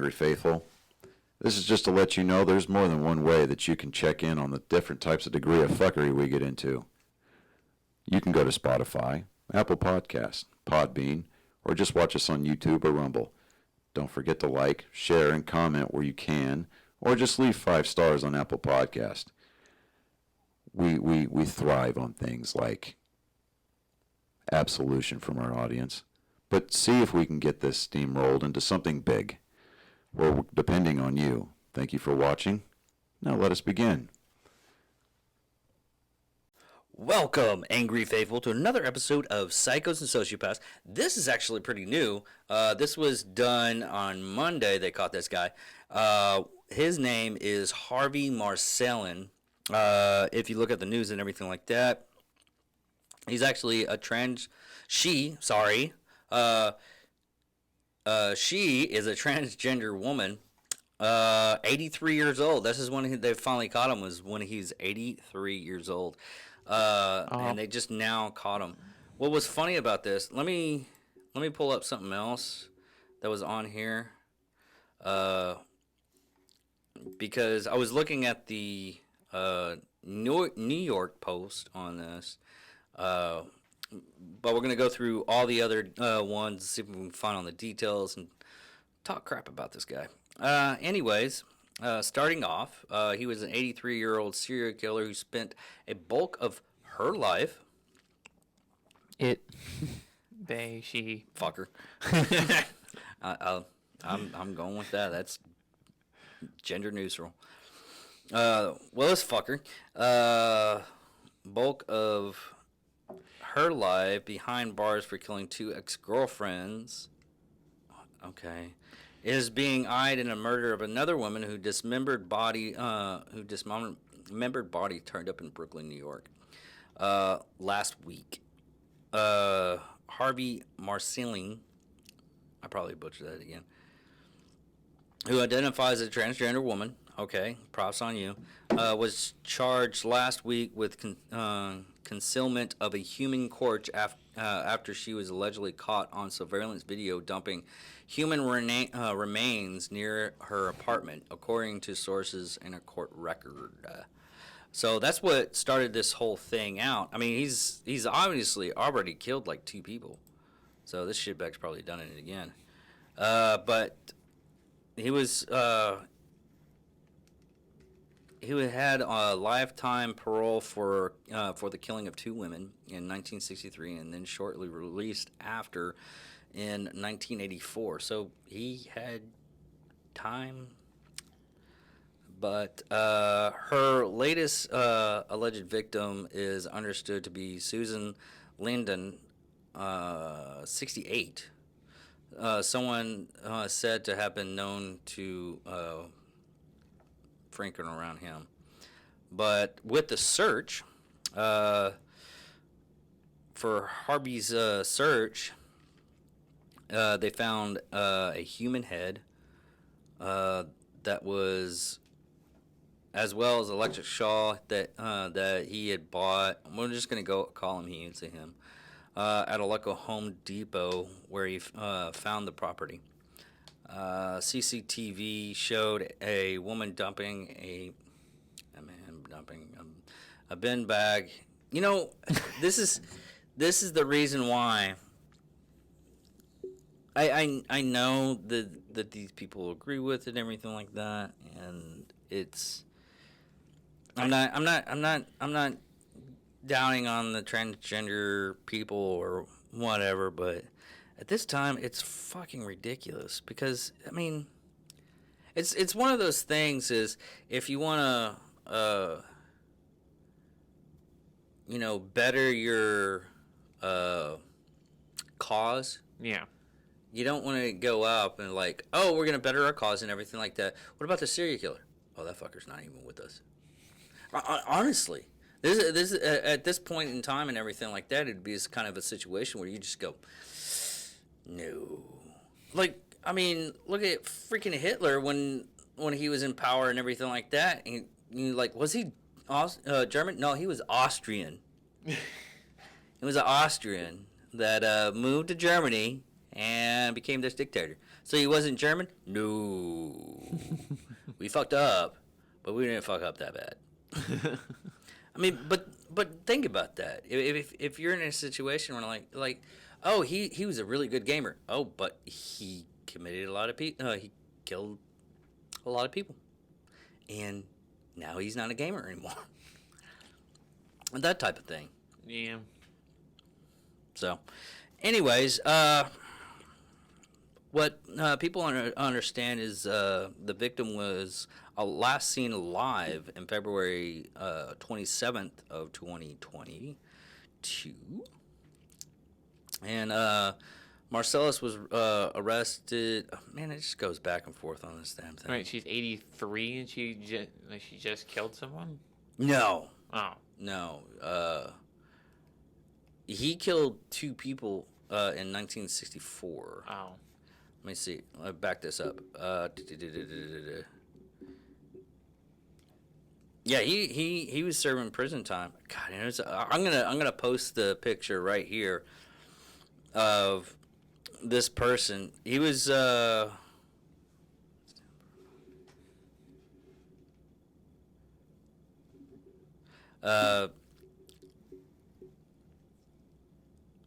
Angry Faithful. This is just to let you know there's more than one way that you can check in on the different types of degree of fuckery we get into. You can go to Spotify, Apple Podcasts, Podbean, or just watch us on YouTube or Rumble. Don't forget to like, share, and comment where you can, or just leave 5 stars on Apple Podcast. We thrive on things like absolution from our audience, but see if we can get this steamrolled into something big. We're depending on you. Thank you for watching. Now let us begin. Welcome, Angry Faithful, to another episode of Psychos and Sociopaths. This is actually pretty new. This was done on Monday. They caught this guy. His name is Harvey Marcelin. If you look at the news and everything like that, he's actually she is a transgender woman, 83 years old. This is when they finally caught him, was when he's 83 years old. And they just now caught him. What was funny about this, let me pull up something else that was on here, because I was looking at the New York Post on this, but we're going to go through all the other ones, see if we can find on the details and talk crap about this guy. Anyways, starting off, he was an 83-year-old serial killer who spent a bulk of her life. She. Fucker. I'm going with that. That's gender neutral. This fucker, bulk of her life behind bars for killing 2 ex-girlfriends. Okay. Is being eyed in a murder of another woman whose dismembered body turned up in Brooklyn, New York, last week. Harvey Marcelin, I probably butchered that again, who identifies as a transgender woman, okay, props on you, was charged last week with concealment of a human corpse after she was allegedly caught on surveillance video dumping human remains near her apartment, according to sources in a court record. So that's what started this whole thing out. I mean, he's obviously already killed like 2 people, so this shitbag's probably done it again. But he had a lifetime parole for the killing of 2 women in 1963, and then shortly released after in 1984. So he had time. But her latest alleged victim is understood to be Susan Linden, 68. Someone said to have been known to Franken around him. But with the search, for Harvey's search, they found a human head that was, as well as electric shawl that he had bought. We're just going to call him he and say him, at a local Home Depot where he found the property. CCTV showed a woman dumping a bin bag. You know, this is the reason why I know that these people agree with it and everything like that, and it's I'm not downing on the transgender people or whatever, but at this time it's fucking ridiculous, because I mean it's one of those things, is if you want to better your cause, Yeah. you don't want to go up and like, oh, we're gonna better our cause and everything like that. What about the serial killer? Oh, that fucker's not even with us. Honestly, this at this point in time and everything like that, it'd be kind of a situation where you just go, no. Like, I mean, look at freaking Hitler when he was in power and everything like that. And you like, was he German? No, he was Austrian. He was an Austrian that moved to Germany and became this dictator. So he wasn't German? No. We fucked up, but we didn't fuck up that bad. I mean, but think about that. If you're in a situation where like, oh, he was a really good gamer. Oh, but he committed a lot of people. He killed a lot of people, and now he's not a gamer anymore. And that type of thing. Yeah. So, anyways, what people understand is the victim was last seen alive in February 27th of 2022. And Marcellus was arrested. Man, it just goes back and forth on this damn thing. Wait, she's 83 and she just killed someone? No. Oh. No. He killed 2 people in 1964. Oh. Let me see. I'll back this up. Yeah, he was serving prison time. God, I'm gonna post the picture right here of this person. He was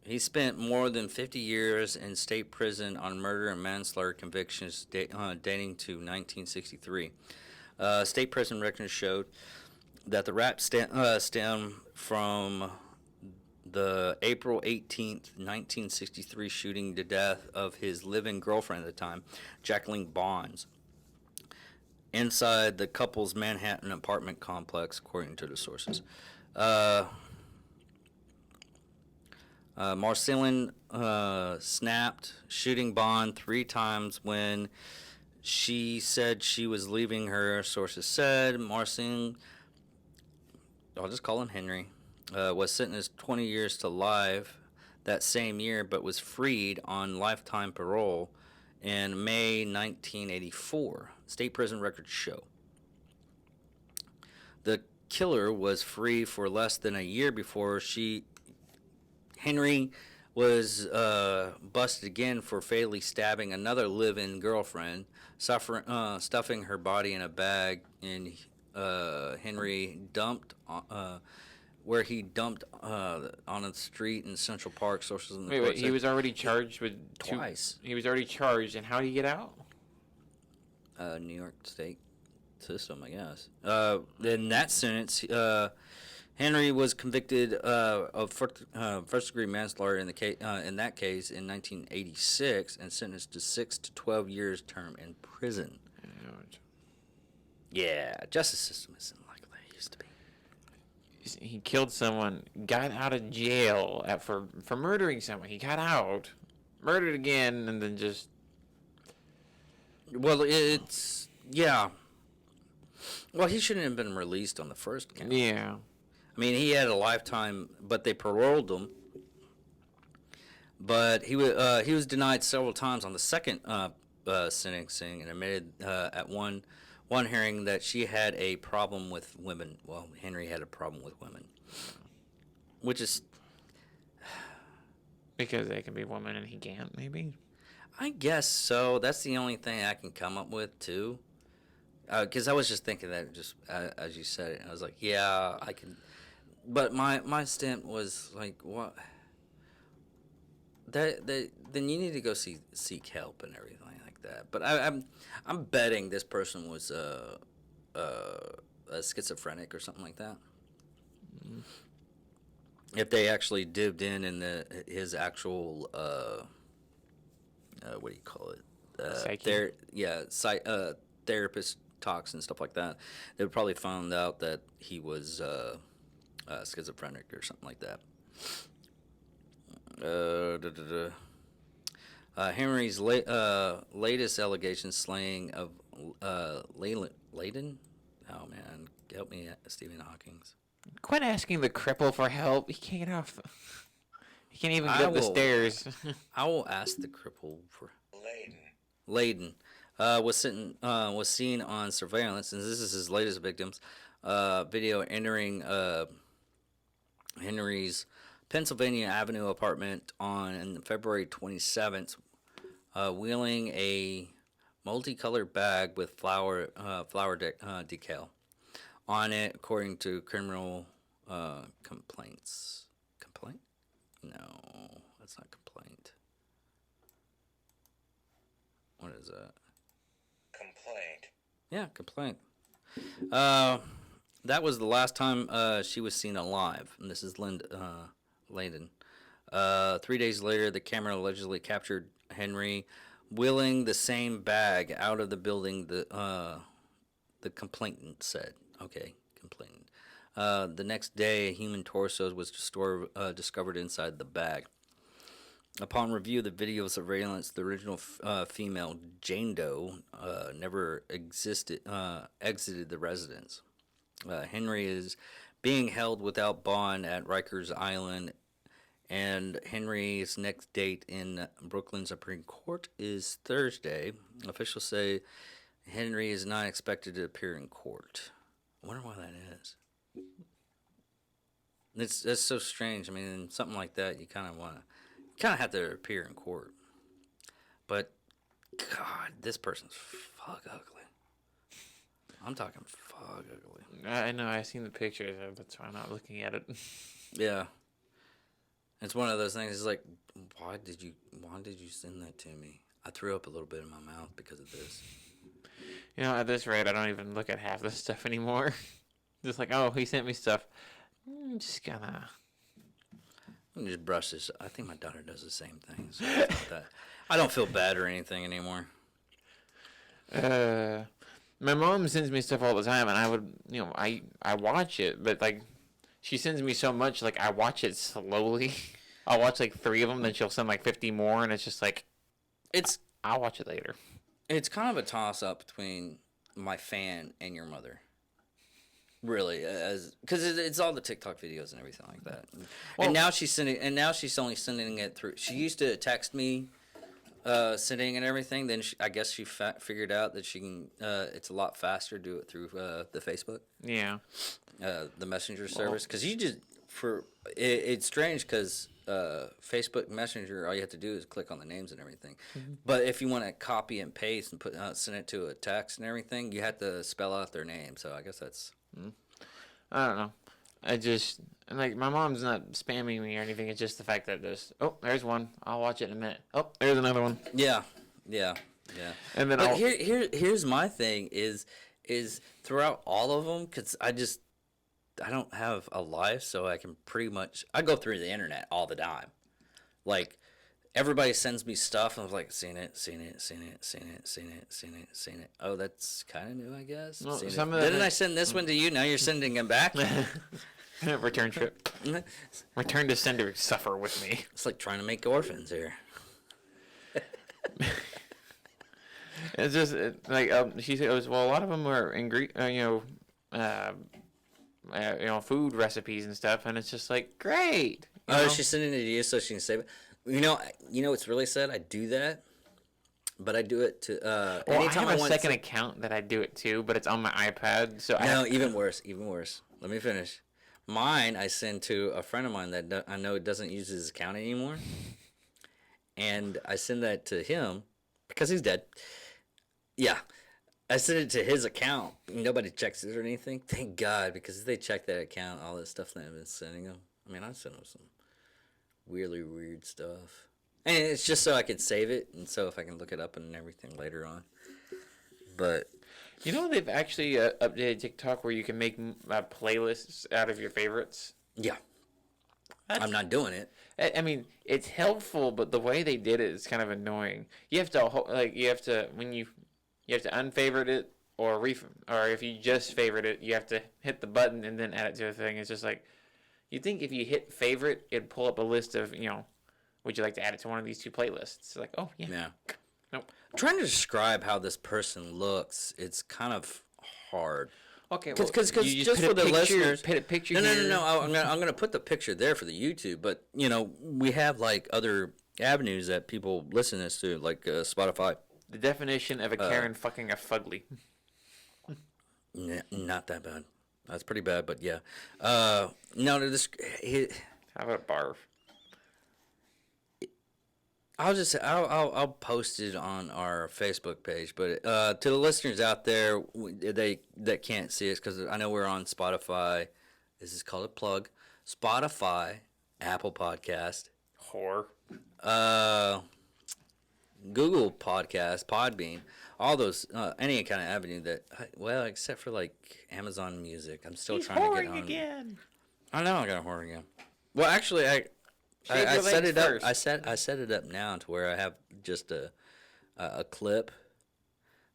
he spent more than 50 years in state prison on murder and manslaughter convictions dating to 1963. State prison records showed that the rap stemmed from the April 18th, 1963 shooting to death of his live-in girlfriend at the time, Jacqueline Bonds, inside the couple's Manhattan apartment complex, according to the sources. Marcelin snapped, shooting Bond 3 times when she said she was leaving her. Sources said Marcelin, I'll just call him Henry, was sentenced 20 years to life that same year, but was freed on lifetime parole in May 1984. State prison records show. The killer was free for less than a year before Henry was busted again for fatally stabbing another live-in girlfriend, stuffing her body in a bag, and Henry dumped where he dumped on a street in Central Park. Sources in the Wait, he was already charged with twice. He was already charged, and how did he get out? New York State system, I guess. In that sentence, Henry was convicted of first-degree manslaughter in that case in 1986 and sentenced to 6 to 12 years term in prison. Yeah, justice system isn't like they used to be. He killed someone, got out of jail for murdering someone. He got out, murdered again, and then just... Well, yeah. Well, he shouldn't have been released on the first count. Yeah. I mean, he had a lifetime, but they paroled him. But he was denied several times on the second sentencing and admitted at one hearing that she had a problem with women. Well, Henry had a problem with women, which is because they can be women and he can't, maybe. I guess so. That's the only thing I can come up with too. Because I was just thinking that just as you said it, I was like, yeah, I can. But my stint was like, what? Then you need to go seek help and everything like that. But I'm betting this person was a schizophrenic or something like that. Mm-hmm. If they actually dived in his actual what do you call it? Therapist talks and stuff like that. They would probably found out that he was schizophrenic or something like that. Henry's latest allegation slaying of Layden. Oh man, help me, Stephen Hawking's. Quit asking the cripple for help. He can't get off. He can't even get up the stairs. I will ask the cripple for Layden. Was seen on surveillance, and this is his latest victims. Video entering Henry's Pennsylvania Avenue apartment on February 27th, wheeling a multicolored bag with decal on it, according to criminal complaints. Complaint? No, that's not complaint. What is that? Complaint. Yeah, complaint. That was the last time she was seen alive, and this is Layden. 3 days later, the camera allegedly captured Henry wheeling the same bag out of the building. The complainant said, "Okay, complainant." The next day, a human torso was discovered inside the bag. Upon review of the video surveillance, the original female, Jane Doe, never exited the residence. Henry is being held without bond at Rikers Island, and Henry's next date in Brooklyn Supreme Court is Thursday. Officials say Henry is not expected to appear in court. I wonder why that is. That's so strange. I mean, something like that, you kind of have to appear in court. But God, this person's fuck ugly. I'm talking fuck ugly. I know. I've seen the pictures. That's why I'm not looking at it. Yeah. It's one of those things. It's like, why did you send that to me? I threw up a little bit in my mouth because of this. You know, at this rate, I don't even look at half this stuff anymore. Just like, oh, he sent me stuff. Just gonna. Let me just brush this. I think my daughter does the same thing. So it's not that. I don't feel bad or anything anymore. My mom sends me stuff all the time, and I would, I watch it, but like, she sends me so much, like I watch it slowly. I'll watch like 3 of them, then she'll send like 50 more, and it's just like, I'll watch it later. It's kind of a toss up between my fan and your mother. Really, because it's all the TikTok videos and everything like that. And now she's only sending it through. She used to text me, sending and everything. Then I guess she figured out that she can. It's a lot faster to do it through the Facebook. Yeah. The Messenger service, because it's strange because Facebook Messenger, all you have to do is click on the names and everything. Mm-hmm. But if you want to copy and paste and send it to a text and everything, you have to spell out their name. So I guess that's. I don't know. I just, like, my mom's not spamming me or anything. It's just the fact that there's one. I'll watch it in a minute. Oh, there's another one. Yeah. And then here's my thing is throughout all of them, because I don't have a life, so I can pretty much, I go through the internet all the time. Like, everybody sends me stuff, and I'm like, seen it. Oh, that's kind of new, I guess. Well, Didn't I send this one to you? Now you're sending them back? Return trip. Return to sender, suffer with me. It's like trying to make orphans here. It's just, she said, well, a lot of them are food recipes and stuff, and it's just like, great. She's sending it to you so she can save it. You know, it's really sad. I do that, but I do it to anytime I have a second account that I do it to, but it's on my iPad. So even worse. Let me finish. Mine I send to a friend of mine that I know doesn't use his account anymore, and I send that to him because he's dead. Yeah, I send it to his account. Nobody checks it or anything. Thank God, because if they check that account, all this stuff that I've been sending them. I mean, I send them some weirdly weird stuff, and it's just so I can save it, and so if I can look it up and everything later on. But they've actually updated TikTok where you can make playlists out of your favorites. Yeah, I'm not doing it. I mean, it's helpful, but the way they did it is kind of annoying. You have to unfavorite it, or if you just favorite it, you have to hit the button and then add it to a thing. It's just like, you'd think if you hit favorite, it'd pull up a list of, would you like to add it to one of these 2 playlists? It's like, oh, yeah. Yeah. Nope. Trying to describe how this person looks, it's kind of hard. Okay, because just for the listeners, put a picture. No. I'm gonna put the picture there for the YouTube, but we have like other avenues that people listen to this to, like Spotify. The definition of a Karen fucking a fugly. Not that bad. That's pretty bad, but yeah. No, How about barf? I'll post it on our Facebook page. But to the listeners out there, that can't see us because I know we're on Spotify. This is called a plug. Spotify, Apple Podcast, Whore. Google Podcast, Podbean, all those any kind of avenue that well, except for like Amazon Music. I'm still trying to get on. Again. I know I got a whore again. Well, actually, I set it up. I set it up now to where I have just a clip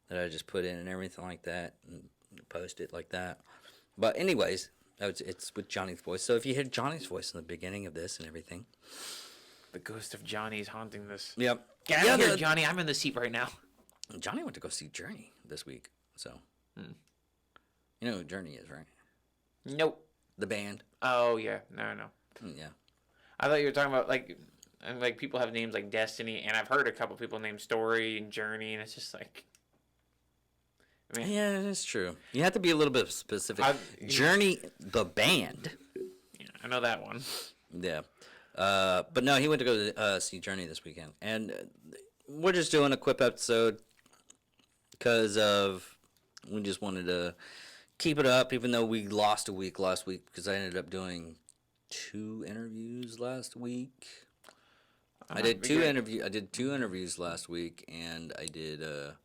that I just put in and everything like that, and post it like that. But anyways, it's with Johnny's voice. So if you hear Johnny's voice in the beginning of this and everything, The ghost of Johnny's haunting this. yep. Get out of here, Johnny. I'm in the seat right now. Johnny went to go see Journey this week. So, you know who Journey is, right? Nope. The band. Oh, yeah. No. Yeah. I thought you were talking about, like people have names like Destiny, and I've heard a couple people named Story and Journey, and it's just like... I mean, Yeah, it's true. You have to be a little bit specific. Journey, the band. yeah, I know that one. Yeah. But no, he went to go see Journey this weekend. And we're just doing a quick episode because we just wanted to keep it up, even though we lost a week last week because I ended up doing 2 interviews last week. I did two interviews last week, and I did a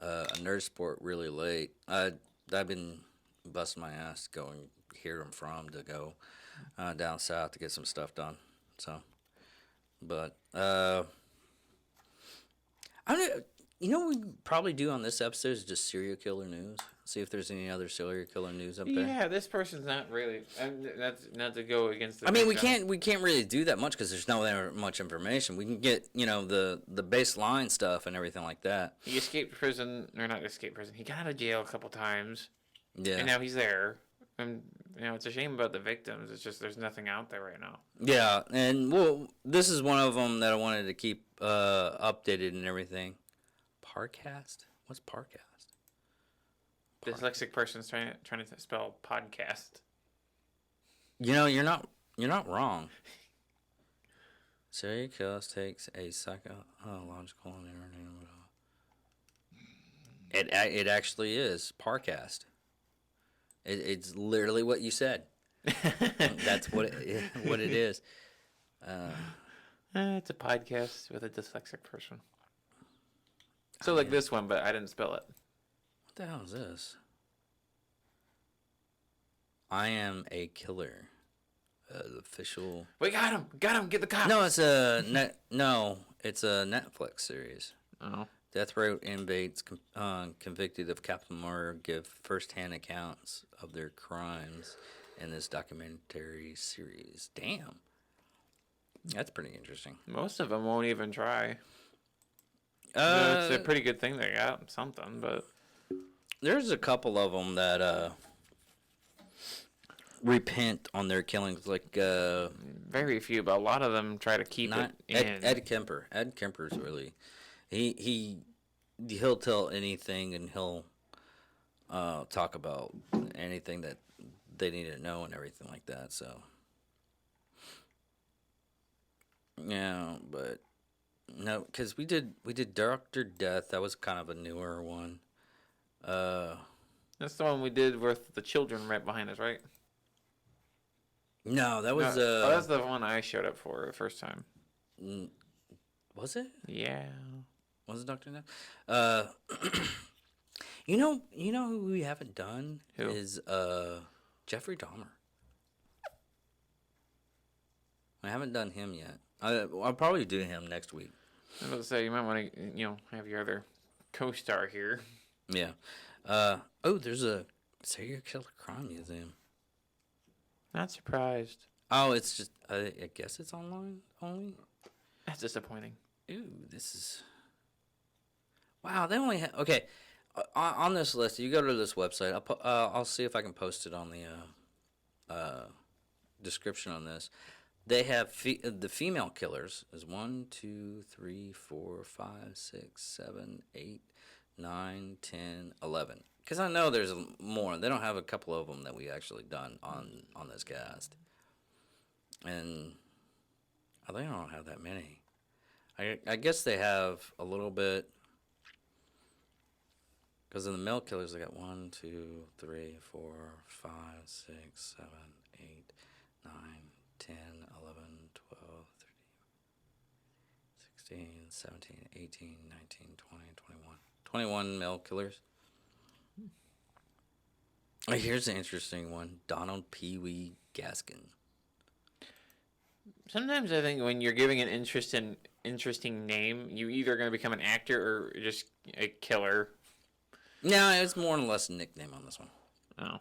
nerd sport really late. I've been busting my ass going here and from to go down south to get some stuff done. So, but I don't. You know what we probably do on this episode is just serial killer news. See if there's any other serial killer news up there. Yeah, this person's not really... that's not to go against the... I mean, we can't really do that much because there's not that much information. We can get the baseline stuff and everything like that. He escaped prison, or not escaped prison. He got out of jail a couple times, Yeah. and now he's there. And it's a shame about the victims. It's just there's nothing out there right now. Yeah, and well, this is one of them that I wanted to keep updated and everything. Parcast? What's Parcast? Dyslexic person's trying to spell podcast. You're not wrong. Serial killer takes a psychological It actually is Parcast. It's literally what you said. That's what it is. It's a podcast with a dyslexic person. So like this one, but I didn't spell it. What the hell is this? I am a killer. Official. We got him! Get the cops! No, it's it's a Netflix series. Oh. Death row inmates convicted of capital murder give first-hand accounts of their crimes in this documentary series. Damn. That's pretty interesting. Most of them won't even try. It's a pretty good thing they got something, but... There's a couple of them that repent on their killings, like... very few, but a lot of them try to keep it in. Ed Kemper. Ed Kemper's really... He'll tell anything, and he'll talk about anything that they need to know and everything like that. So yeah, but no, because we did Dr. Death. That was kind of a newer one. That's the one we did with the children right behind us, right? No, that was that's the one I showed up for the first time. Was it? Yeah. Was it Dr. Death? You know who we haven't done Who? is Jeffrey Dahmer. I haven't done him yet. I'll probably do him next week. I was about to say, you might want to, have your other co-star here. Yeah. There's a serial killer crime museum. Not surprised. Oh, it's just, I guess it's online only? That's disappointing. Ooh, this is... Wow, they only have... Okay, on this list, you go to this website. I'll see if I can post it on the description on this. They have the female killers is 1, 2, 3, 4, 5, 6, 7, 8, 9, 10, 11. Because I know there's more. They don't have a couple of them that we actually done on this cast. And they don't have that many. I guess they have a little bit. Because in the male killers, they got 1, 2, 3, 4, 5, 6, 7, 8, 9, 10, 11, 12, 13, 16, 17, 18, 19, 20, 21. 21 male killers. Here's an interesting one. Donald Pee Wee Gaskin. Sometimes I think when you're giving an interesting name, you either going to become an actor or just a killer. No, it's more or less a nickname on this one. Oh.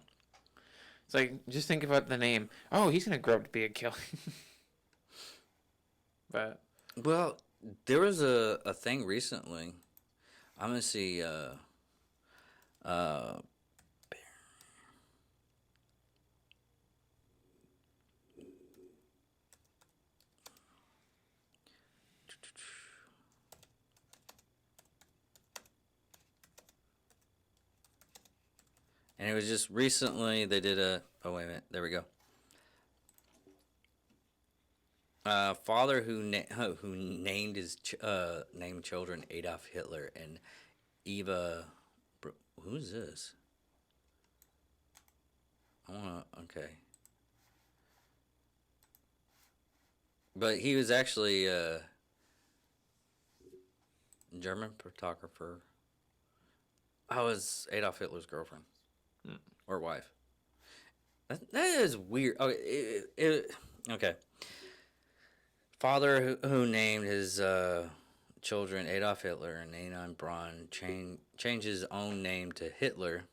It's like, just think about the name. Oh, he's going to grow up to be a killer. But. Well, there was a thing recently. I'm going to see... And it was just recently they did a. Oh wait a minute, there we go. Father who named his named children Adolf Hitler and Eva. Who's this? Okay. But he was actually a German photographer. I was Adolf Hitler's girlfriend. Or wife. That is weird. Okay. Father who named his children Adolf Hitler and Adolf Braun changed his own name to Hitler.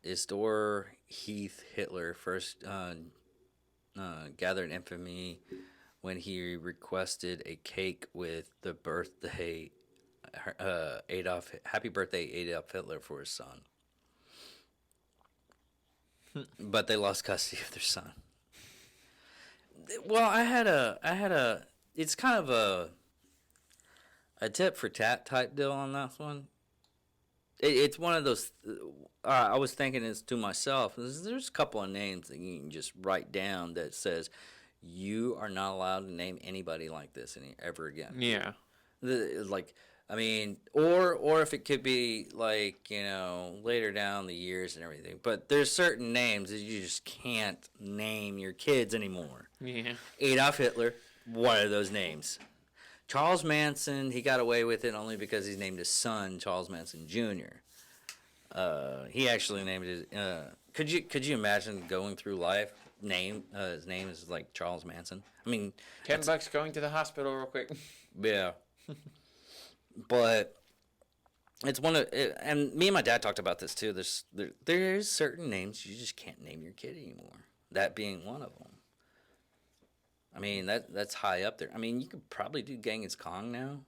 Isidor Heath Hitler first gathered infamy when he requested a cake with the birthday happy birthday Adolf Hitler for his son. But they lost custody of their son. Well, I had a it's kind of a tit for tat type deal on that one. It's one of those I was thinking this to myself. There's a couple of names that you can just write down that says you are not allowed to name anybody like this ever again. Yeah. Like, I mean, or if it could be like, later down the years and everything. But there's certain names that you just can't name your kids anymore. Yeah. Adolf Hitler, one of those names. Charles Manson, he got away with it only because he named his son Charles Manson Jr. He actually named his. Could you imagine going through life? His name is like Charles Manson. I mean, $10 going to the hospital real quick. Yeah. But it's and me and my dad talked about this too. There's certain names you just can't name your kid anymore. That being one of them. I mean, that's high up there. I mean, you could probably do Genghis Khan now.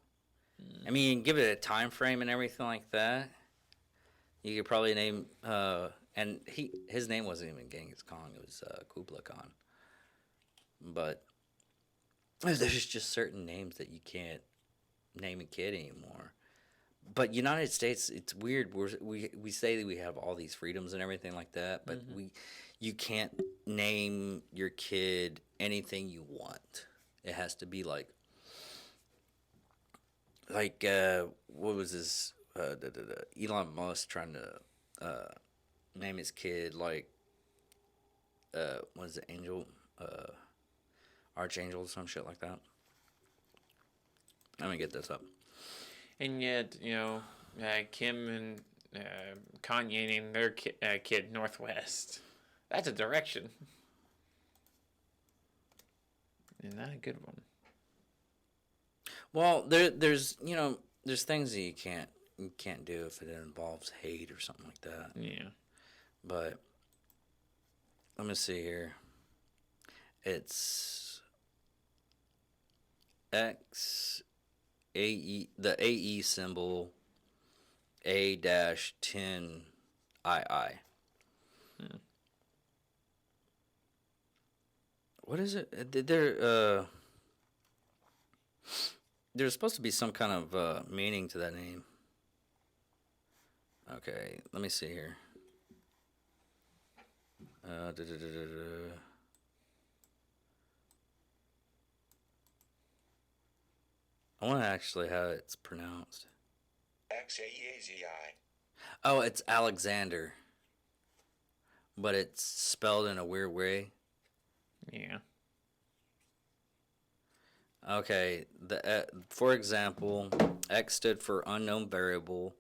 I mean, give it a time frame and everything like that. You could probably name and his name wasn't even Genghis Khan. It was Kublai Khan. But there's just certain names that you can't name a kid anymore. But United States, it's weird. We say that we have all these freedoms and everything like that, but you can't name your kid anything you want. It has to be like what was this? Elon Musk trying to name his kid like what is it? Archangel or some shit like that. Let me get this up. And yet, Kim and Kanye named their kid Northwest. That's a direction. And not a good one. Well, there's things that you can't do if it involves hate or something like that. Yeah. But let me see here. It's X AE, the AE symbol A-10II. What is it? There's supposed to be some kind of meaning to that name. Okay, let me see here. I want to actually how it's pronounced. Xaezi. Oh, it's Alexander. But it's spelled in a weird way. Yeah. Okay, for example, X stood for unknown variable.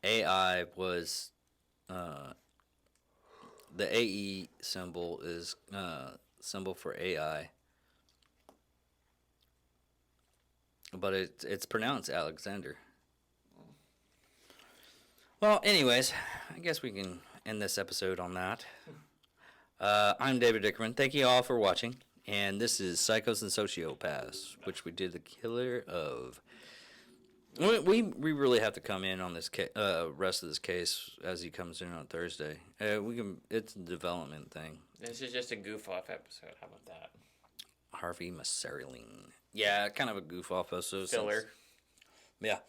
AI was the AE symbol is symbol for AI, but it's pronounced Alexander. Well, anyways, I guess we can end this episode on that. I'm David Dickerman. Thank you all for watching. And this is Psychos and Sociopaths, which we did the killer of. We really have to come in on this rest of this case as he comes in on Thursday. We can. It's a development thing. This is just a goof off episode. How about that? Harvey Marcelin. Yeah, kind of a goof off episode. Filler. Yeah,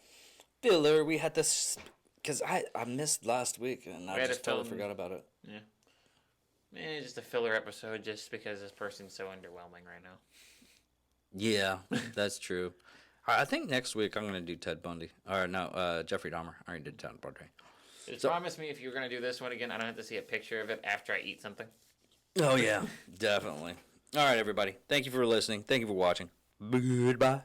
filler. We had this because I missed last week and I had just to totally film- forgot about it. Yeah. It's just a filler episode just because this person's so underwhelming right now. Yeah, that's true. I think next week I'm gonna do Ted Bundy. Or no, Jeffrey Dahmer. I already did Ted Bundy. Just promise me if you're going to do this one again, I don't have to see a picture of it after I eat something. Oh yeah, definitely. All right, everybody. Thank you for listening. Thank you for watching. Goodbye.